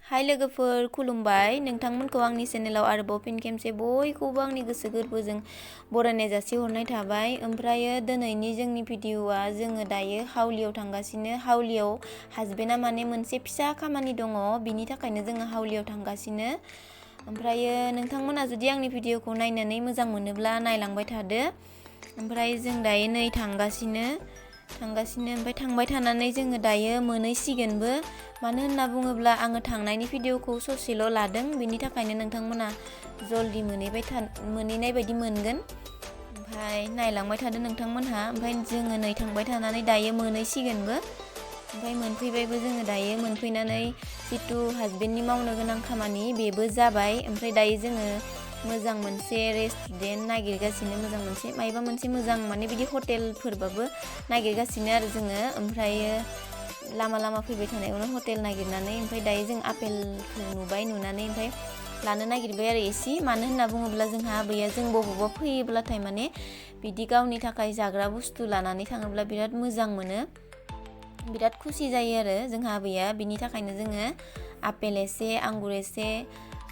हाय लोगोफोर खुलुमबाय नोंथांमोनखौ आंनि चेनेलाव आरोबाव फिन खेमसे बयखौबो आंनि गोसो गोरबोजों बरायनाय जासिहरनाय थाबाय। ओमफ्रायो दिनैनि जोंनि भिडिअआ जोङो दायो हावलियाव थांगासिनो। हावलियाव हासबेन्डआ माने मोनसे फिसा खामानि दङ, बिनि थाखायनो जोङो हावलियाव थांगासिनो। ओमफ्रायो नोंथांमोना जुदि आंनि भिडिअखौ नायनानै मोजां मोनोब्ला नायलांबाय थादो। ओमफ्राय जों दायो नै थांगासिनो ओमफ्राय थांबाय थानानै जोङो दायो मोनहैसिगोनबो। मानो होनना बुङोब्ला आङो थांनायनि भिडिअखौ ससेल' लादों, बिनि थाखायनो नोंथांमोना जल्दि मोनहैनाय बायदि मोनगोन। ओमफ्राय नायलांबाय थादो नोंथांमोनहा। ओमफ्राय जोङो नै थांबाय थानानै दायो मोनहैसिगोनबो। ओमफ्राय मोनफैबायबो जोङो दायो मोनफैनानै जितु हासबेन्डनि मावनो गोनां खामानि बेबो जाबाय। ओमफ्राय दायो जोङो मोजां मोनसे रेस्टुरेन्ट नागिरगासिनो, मायबा मोनसे मोजां माने बिदि हटेलफोरबाबो नागिरगासिनो आरो जोङो। ओमफ्रायो लामा फैबाय थानायावनो हटेल नागिरनानै ओमफ्राय दायो जों आपेलखौ नुनानै ओमफ्राय लानो नागिरबाय आरो एसे। मानो होनना बुङोब्ला जोंहा आबैया जों बबावबा फैयोब्लाथाय माने बिदि गावनि थाखाय जाग्रा बुस्थु लानानै थाङोब्ला बिराद मोजां मोनो, बिराद खुसि जायो आरो जोंहा आबैया। बिनि थाखायनो जोङो आपेल एसे आंगुर एसे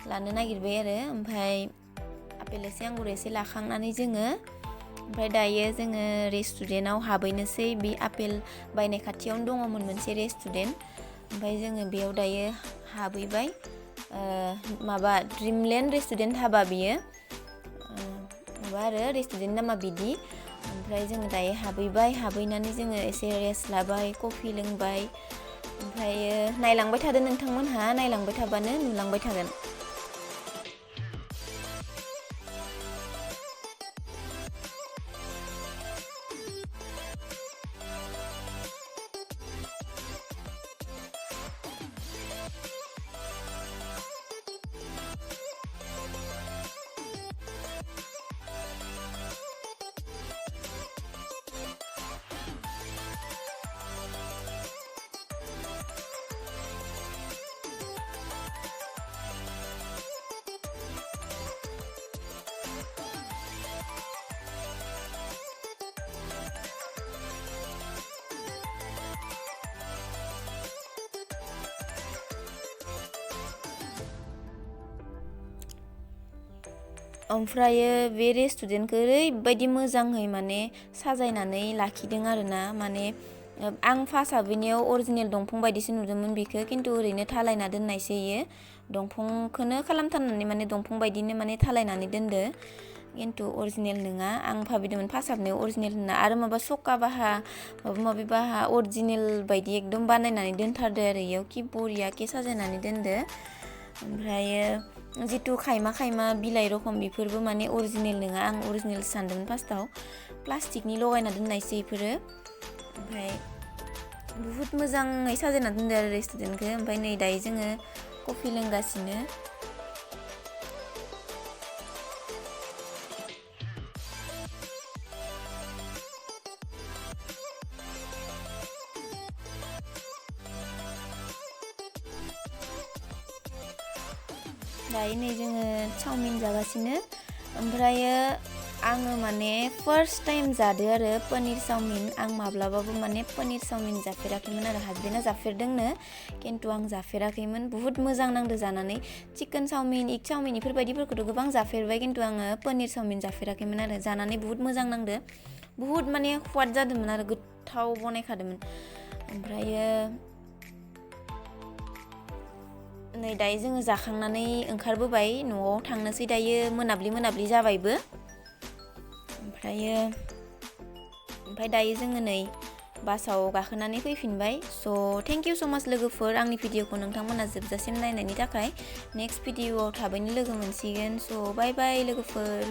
लानो नागिरबाय आरो। ओमफ्राय आपेल एसे आंगुर एसे लाखांनानै जोङो ओमफ्राय दायो जोङो रेस्टुरेन्टाव हाबहैनोसै। बे आपेल बायनाय खाथियावनो दङमोन मोनसे रेस्टुरेन्ट, ओमफ्राय जोङो बेयाव दायो हाबहैबाय। माबा ड्रिमलेण्ड रेस्टुरेन्ट हाबा बियो, माबा आरो रेस्टुरेन्ट नामा बिदि। ओमफ्राय जोङो दायो हाबहैनानै जोङो एसे रेस्ट लाबाय, कफि लोंबाय। ओमफ्रायो नायलांबाय थादो नोंथांमोनहा, नायलांबाय थाबानो नुलांबाय थागोन। ओमफ्रायो बे रेस्टुरेन्टखौ ओरैबायदि मोजाङै माने साजायनानै लाखिदों आरोना। माने आं फार्स्ट हाबहैनायाव अरिजिनेल दंफां बायदिसो नुदोंमोन बेखौ, खिन्थु ओरैनो थालायना दोननायसो इयो। दंफांखौनो खालामथारनानै माने दंफां बायदिनो माने थालायनानै दोनदो, खिन्थु अरिजिनेल नङा। आं भाबिदोंमोन फार्स्ट हाबनायाव अरिजिनेल होनना। आरो माबा सका बाहा माबा माबि बाहा अरिजिनेल बायदि एकदम बानायनानै दोनथारदो आरो इयाव, कि बरियाके साजायनानै दोनदो। ओमफ्रायो जितु खायमा बिलाइ रखम बेफोरबो माने अरिजिनेल नङा, आं अरिजिनेल सानदोंमोन फार्स्टआव। प्लास्टिकनि लगायना दोननायसो बेफोरो। ओमफ्राय बुहुत मोजाङै साजायना दोनदो आरो रेस्टुरेन्टखौ। ओमफ्राय नै दायो जोङो कफि लोंगासिनो। दायो नै जोङो चावमिन जागासिनो। ओमफ्रायो आङो माने फार्स्ट टाइम जादो आरो पनिर चावमिन। आं माब्लाबाबो माने पनिर चावमिन जाफेराखैमोन आरो। हासबेन्डआ जाफेरदोंनो, खिन्थु आं जाफेराखैमोन। बुहुत मोजां नांदो जानानै। चिकेन चावमिन, इग चावमिन बेफोरबायदिफोरखौथ' गोबां जाफेरबाय, खिन्थु आङो पनिर चावमिन जाफेराखैमोन आरो। जानानै बुहुत मोजां नांदो, बुहुत माने स्वाद जादोंमोन आरो गोथाव बनायखादोंमोन। ओमफ्रायो नै दायो जोङो जाखांनानै ओंखारबोबाय, न'आव थांनोसै दायो। मोनाब्लि जाबायबो। ओमफ्राय दायो जोङो नै बासाव गाखोनानै फैफिनबाय। स' थेंक इउ स' माच लोगोफोर, आंनि भिडिअखौ नोंथांमोना जोबजासिम नायनायनि थाखाय। नेक्स्ट भिडिअआव थाबैनो लोगो मोनसिगोन। स' बाय बाय लोगोफोर।